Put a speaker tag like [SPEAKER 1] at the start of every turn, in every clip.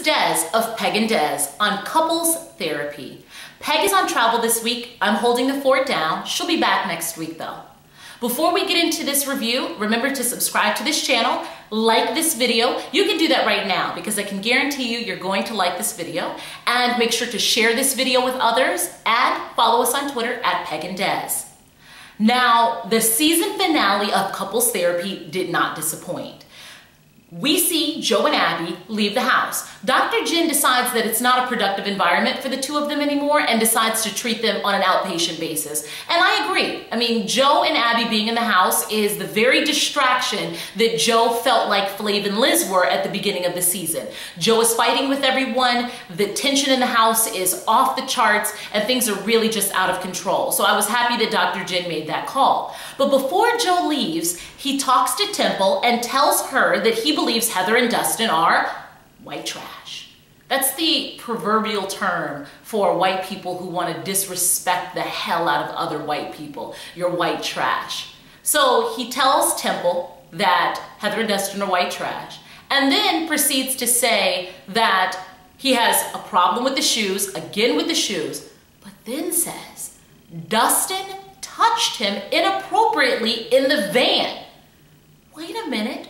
[SPEAKER 1] Des of Peg and Des on couples therapy. Peg is on travel this week. I'm holding the fort down. She'll be back next week though. Before we get into this review, remember to subscribe to this channel, like this video. You can do that right now because I can guarantee you you're going to like this video. And make sure to share this video with others and follow us on Twitter at Peg and Des. Now, the season finale of couples therapy did not disappoint. We see Joe and Abby leave the house. Dr. Jenn decides that it's not a productive environment for the two of them anymore and decides to treat them on an outpatient basis. And I agree. I mean, Joe and Abby being in the house is the very distraction that Joe felt like Flav and Liz were at the beginning of the season. Joe is fighting with everyone, the tension in the house is off the charts, and things are really just out of control. So I was happy that Dr. Jenn made that call. But before Joe leaves, he talks to Temple and tells her that he believes Heather and Dustin are white trash. That's the proverbial term for white people who want to disrespect the hell out of other white people. You're white trash. So he tells Temple that Heather and Dustin are white trash, and then proceeds to say that he has a problem with the shoes, again with the shoes, but then says Dustin touched him inappropriately in the van. Wait a minute.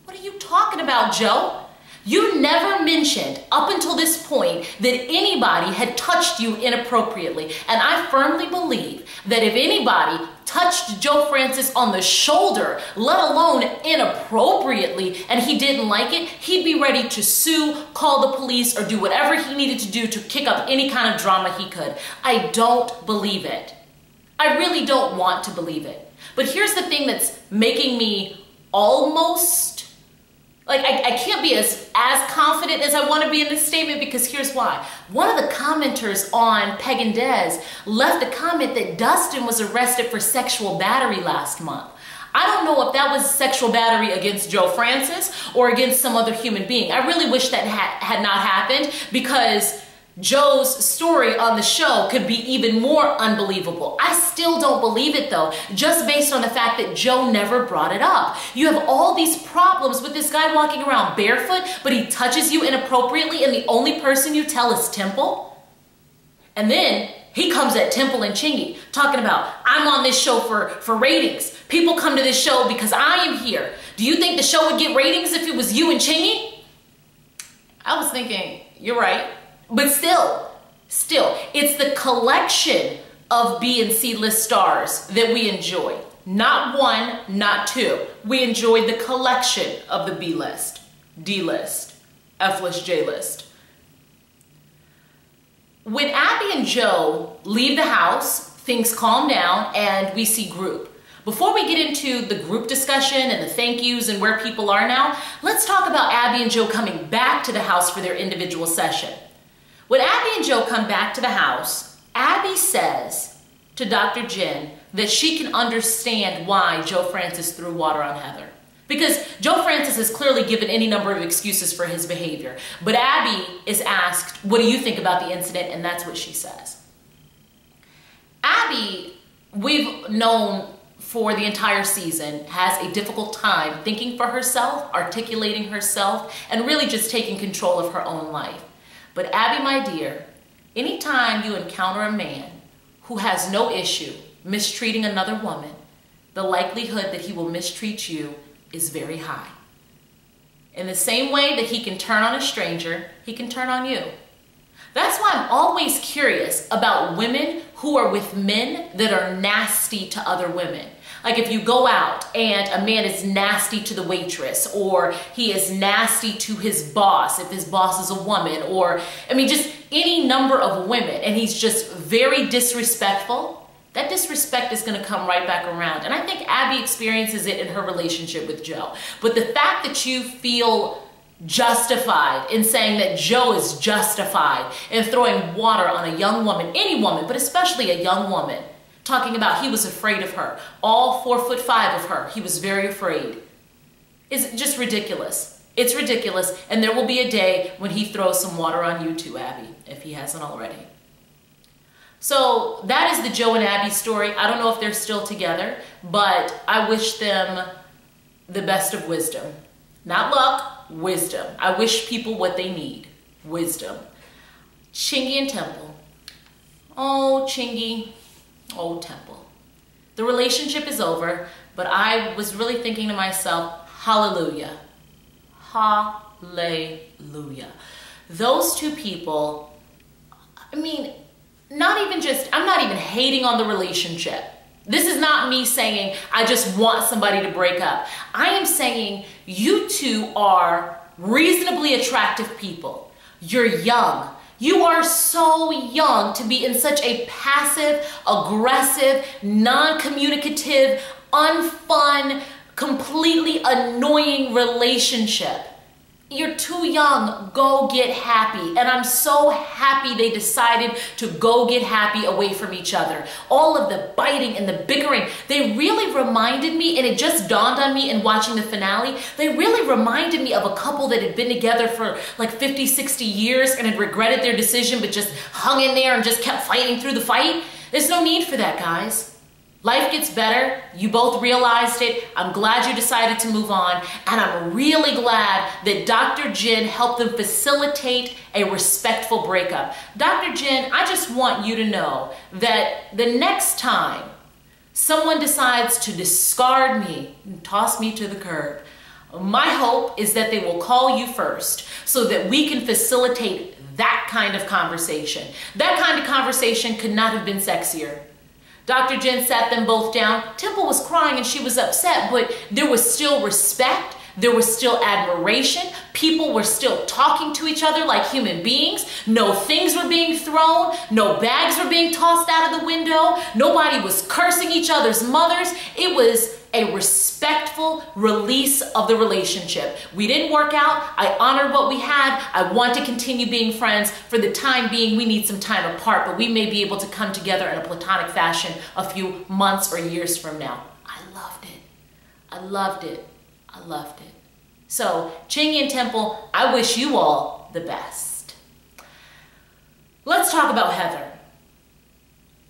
[SPEAKER 1] What are you talking about, Joe? You never mentioned up until this point that anybody had touched you inappropriately. And I firmly believe that if anybody touched Joe Francis on the shoulder, let alone inappropriately, and he didn't like it, he'd be ready to sue, call the police, or do whatever he needed to do to kick up any kind of drama he could. I don't believe it. I really don't want to believe it. But here's the thing that's making me almost, like, I can't be as confident as I want to be in this statement, because here's why. One of the commenters on Peg and Des left a comment that Dustin was arrested for sexual battery last month. I don't know if that was sexual battery against Joe Francis or against some other human being. I really wish that had not happened, because Joe's story on the show could be even more unbelievable. I still don't believe it though, just based on the fact that Joe never brought it up. You have all these problems with this guy walking around barefoot, but he touches you inappropriately and the only person you tell is Temple? And then he comes at Temple and Chingy talking about, I'm on this show for ratings. People come to this show because I am here. Do you think the show would get ratings if it was you and Chingy? I was thinking, you're right. But still, it's the collection of B and C list stars that we enjoy. Not one, not two. We enjoyed the collection of the B list, D list, F list, J list. When Abby and Joe leave the house, things calm down and we see group. Before we get into the group discussion and the thank yous and where people are now, let's talk about Abby and Joe coming back to the house for their individual session. When Abby and Joe come back to the house, Abby says to Dr. Jenn that she can understand why Joe Francis threw water on Heather. Because Joe Francis has clearly given any number of excuses for his behavior. But Abby is asked, what do you think about the incident? And that's what she says. Abby, we've known for the entire season, has a difficult time thinking for herself, articulating herself, and really just taking control of her own life. But Abby, my dear, anytime you encounter a man who has no issue mistreating another woman, the likelihood that he will mistreat you is very high. In the same way that he can turn on a stranger, he can turn on you. That's why I'm always curious about women who are with men that are nasty to other women. Like if you go out and a man is nasty to the waitress, or he is nasty to his boss, if his boss is a woman, or I mean just any number of women, and he's just very disrespectful, that disrespect is going to come right back around. And I think Abby experiences it in her relationship with Joe. But the fact that you feel justified in saying that Joe is justified in throwing water on a young woman, any woman, but especially a young woman, talking about he was afraid of her, all 4'5" of her, he was very afraid, is just ridiculous. It's ridiculous, and there will be a day when he throws some water on you too, Abby, if he hasn't already. So that is the Joe and Abby story. I don't know if they're still together, but I wish them the best of wisdom. Not luck, wisdom. I wish people what they need. wisdom. Chingy and Temple. Oh, Chingy. Oh, Temple. The relationship is over, but I was really thinking to myself, hallelujah. Hallelujah. Those two people, I mean, I'm not even hating on the relationship. This is not me saying I just want somebody to break up. I am saying you two are reasonably attractive people. You're young. You are so young to be in such a passive, aggressive, non-communicative, unfun, completely annoying relationship. You're too young. Go get happy. And I'm so happy they decided to go get happy away from each other. All of the biting and the bickering, they really reminded me, and it just dawned on me in watching the finale, they really reminded me of a couple that had been together for like 50, 60 years and had regretted their decision but just hung in there and just kept fighting through the fight. There's no need for that, guys. Life gets better. You both realized it. I'm glad you decided to move on. And I'm really glad that Dr. Jenn helped them facilitate a respectful breakup. Dr. Jenn, I just want you to know that the next time someone decides to discard me and toss me to the curb, my hope is that they will call you first so that we can facilitate that kind of conversation. That kind of conversation could not have been sexier. Dr. Jenn sat them both down. Temple was crying and she was upset, but there was still respect. There was still admiration. People were still talking to each other like human beings. No things were being thrown. No bags were being tossed out of the window. Nobody was cursing each other's mothers. It was a respectful release of the relationship. We didn't work out. I honored what we had. I want to continue being friends. For the time being, we need some time apart, but we may be able to come together in a platonic fashion a few months or years from now. I loved it. I loved it. I loved it. So, Chingy and Temple, I wish you all the best. Let's talk about Heather.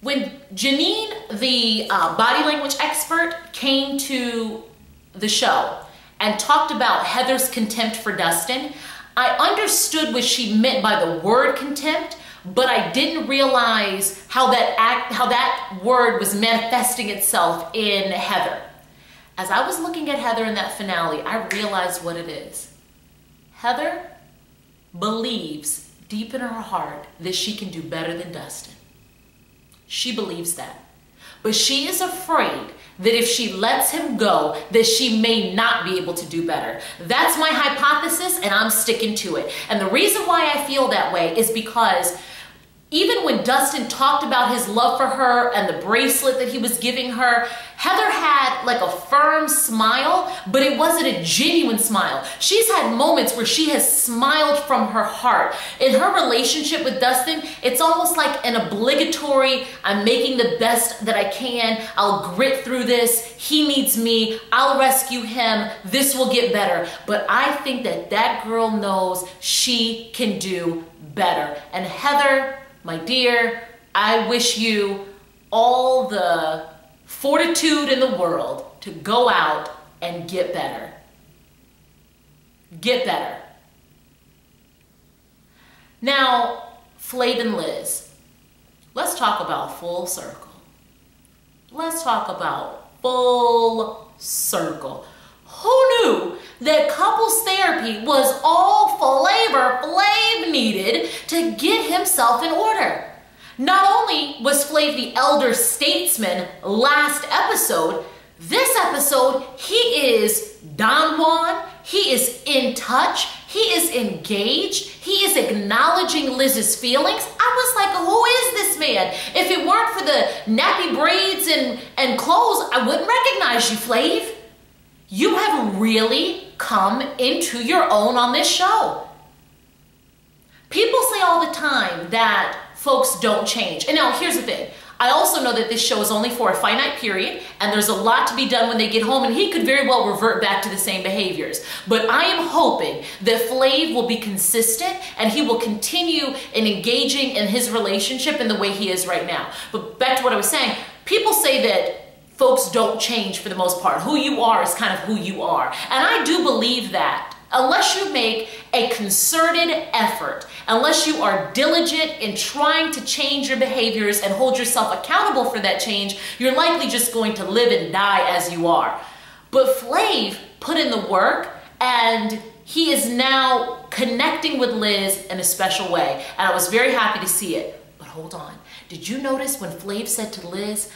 [SPEAKER 1] When Janine, the body language expert, came to the show and talked about Heather's contempt for Dustin, I understood what she meant by the word contempt, but I didn't realize how that word was manifesting itself in Heather. As I was looking at Heather in that finale, I realized what it is. Heather believes deep in her heart that she can do better than Dustin. She believes that. But she is afraid that if she lets him go, that she may not be able to do better. That's my hypothesis, and I'm sticking to it. And the reason why I feel that way is because even when Dustin talked about his love for her and the bracelet that he was giving her, Heather had like a firm smile, but it wasn't a genuine smile. She's had moments where she has smiled from her heart. In her relationship with Dustin, it's almost like an obligatory, I'm making the best that I can, I'll grit through this, he needs me, I'll rescue him, this will get better. But I think that that girl knows she can do better. And Heather, my dear, I wish you all the fortitude in the world to go out and get better. Get better. Now, Flav and Liz, let's talk about full circle. Let's talk about full circle. Who knew that couples therapy was all Flav needed to get himself in order? Not only was Flav the elder statesman last episode, this episode, he is Don Juan, he is in touch, he is engaged, he is acknowledging Liz's feelings. I was like, who is this man? If it weren't for the nappy braids and clothes, I wouldn't recognize you, Flav. You have really come into your own on this show. People say all the time that folks don't change. And now here's the thing. I also know that this show is only for a finite period and there's a lot to be done when they get home, and he could very well revert back to the same behaviors. But I am hoping that Flav will be consistent and he will continue in engaging in his relationship in the way he is right now. But back to what I was saying, people say that folks don't change for the most part. Who you are is kind of who you are. And I do believe that. Unless you make a concerted effort. Unless you are diligent in trying to change your behaviors and hold yourself accountable for that change, you're likely just going to live and die as you are. But Flav put in the work, and he is now connecting with Liz in a special way. And I was very happy to see it. But hold on. Did you notice when Flav said to Liz,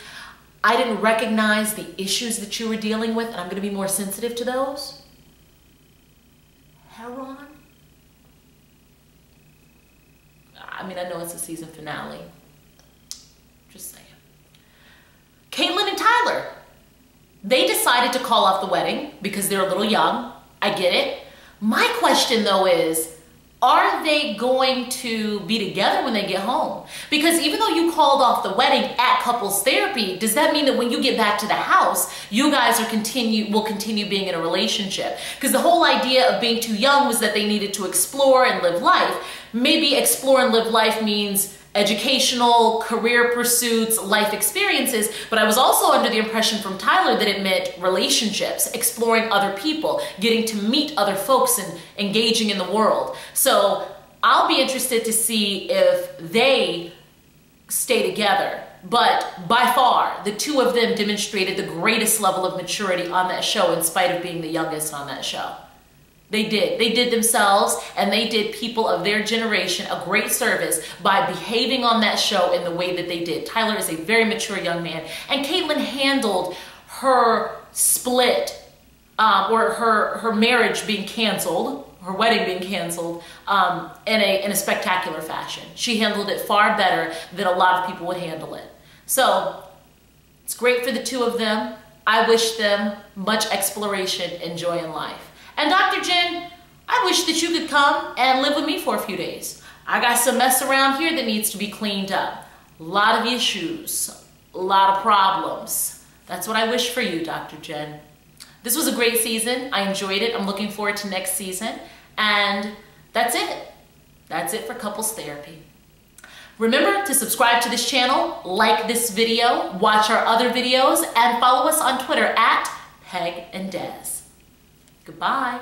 [SPEAKER 1] I didn't recognize the issues that you were dealing with, and I'm going to be more sensitive to those? Heron? I mean, I know it's a season finale. Just saying. Catelynn and Tyler. They decided to call off the wedding because they're a little young. I get it. My question, though, is, are they going to be together when they get home? Because even though you called off the wedding at couples therapy, does that mean that when you get back to the house, you guys will continue being in a relationship? Because the whole idea of being too young was that they needed to explore and live life. Maybe explore and live life means educational, career pursuits, life experiences, but I was also under the impression from Tyler that it meant relationships, exploring other people, getting to meet other folks and engaging in the world. So I'll be interested to see if they stay together. But by far, the two of them demonstrated the greatest level of maturity on that show in spite of being the youngest on that show. They did. They did themselves, and they did people of their generation a great service by behaving on that show in the way that they did. Tyler is a very mature young man, and Catelynn handled her split or her marriage being canceled, her wedding being canceled, in a spectacular fashion. She handled it far better than a lot of people would handle it. So it's great for the two of them. I wish them much exploration and joy in life. And Dr. Jenn, I wish that you could come and live with me for a few days. I got some mess around here that needs to be cleaned up. A lot of issues, a lot of problems. That's what I wish for you, Dr. Jenn. This was a great season. I enjoyed it. I'm looking forward to next season. And that's it. That's it for couples therapy. Remember to subscribe to this channel, like this video, watch our other videos, and follow us on Twitter at Peg and Des. Goodbye.